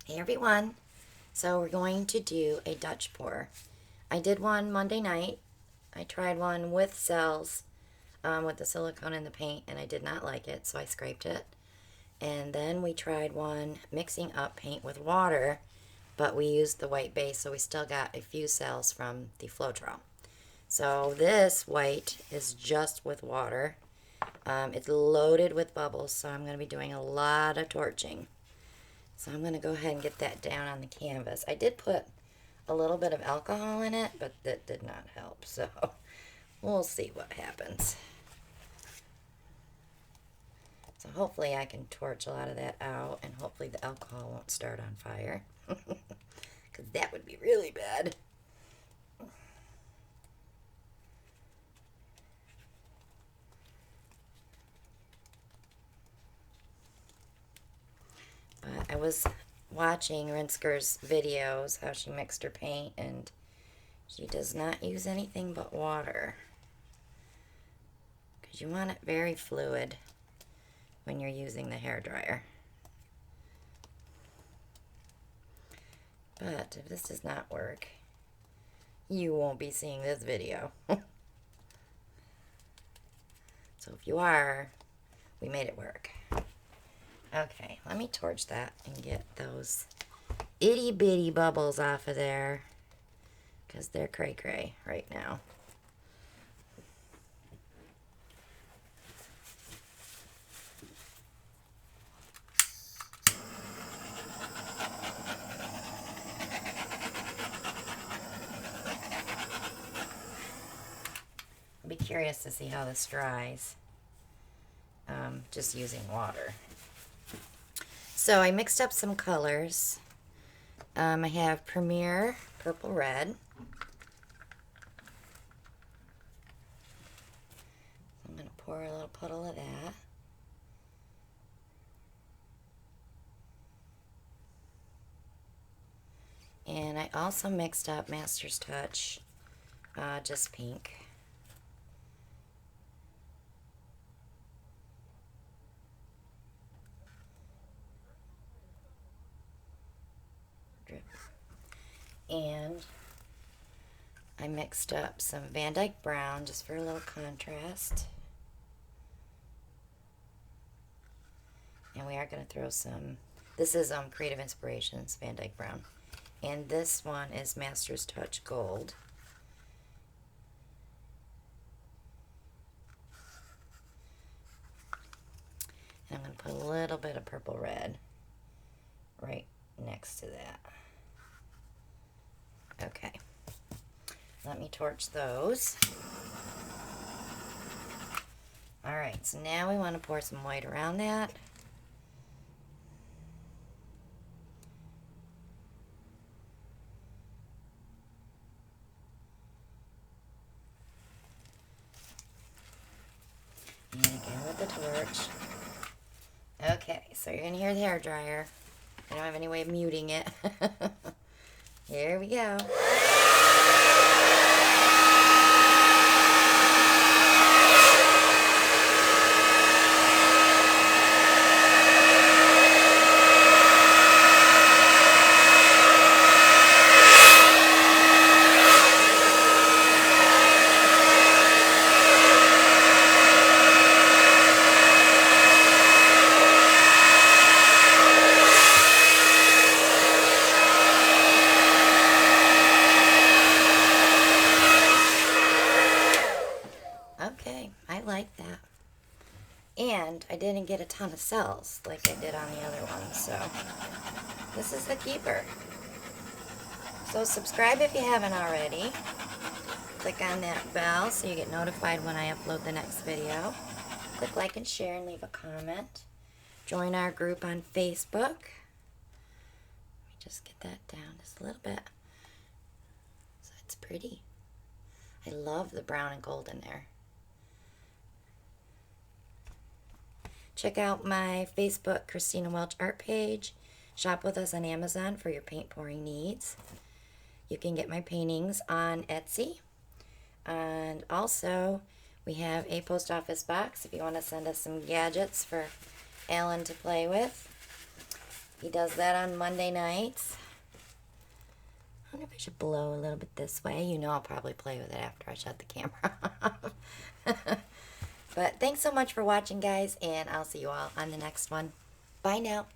Hey everyone, so we're going to do a Dutch pour. I did one Monday night. I tried one with cells, with the silicone in the paint, and I did not like it, so I scraped it. And then we tried one mixing up paint with water, but we used the white base, so we still got a few cells from the Floetrol. So this white is just with water. It's loaded with bubbles, so I'm going to be doing a lot of torching. So I'm going to go ahead and get that down on the canvas. I did put a little bit of alcohol in it, but that did not help. So we'll see what happens. So hopefully I can torch a lot of that out, and hopefully the alcohol won't start on fire. Because that would be really bad. But I was watching Rinske's videos, how she mixed her paint, and she does not use anything but water. Because you want it very fluid when you're using the hairdryer. But if this does not work, you won't be seeing this video. So if you are, we made it work. Okay, let me torch that and get those itty bitty bubbles off of there, because they're cray cray right now. I'll be curious to see how this dries, just using water. So I mixed up some colors. I have Premier Purple Red. I'm going to pour a little puddle of that. And I also mixed up Master's Touch, just pink. And I mixed up some Van Dyke Brown just for a little contrast. And we are going to throw some, this is Creative Inspirations Van Dyke Brown. And this one is Master's Touch Gold. And I'm going to put a little bit of Purple Red right next to that. Okay, let me torch those. Alright, so now we want to pour some white around that. And again with the torch. Okay, so you're going to hear the hairdryer. I don't have any way of muting it. Here we go. Okay, I like that. And I didn't get a ton of cells like I did on the other one, so this is the keeper. So subscribe if you haven't already. Click on that bell so you get notified when I upload the next video. Click like and share and leave a comment. Join our group on Facebook. Let me just get that down just a little bit so it's pretty. I love the brown and gold in there. Check out my Facebook Christina Welch Art page. Shop with us on Amazon for your paint pouring needs. You can get my paintings on Etsy. And also, we have a post office box if you want to send us some gadgets for Alan to play with. He does that on Monday nights. I wonder if I should blow a little bit this way. You know I'll probably play with it after I shut the camera off. But thanks so much for watching, guys, and I'll see you all on the next one. Bye now.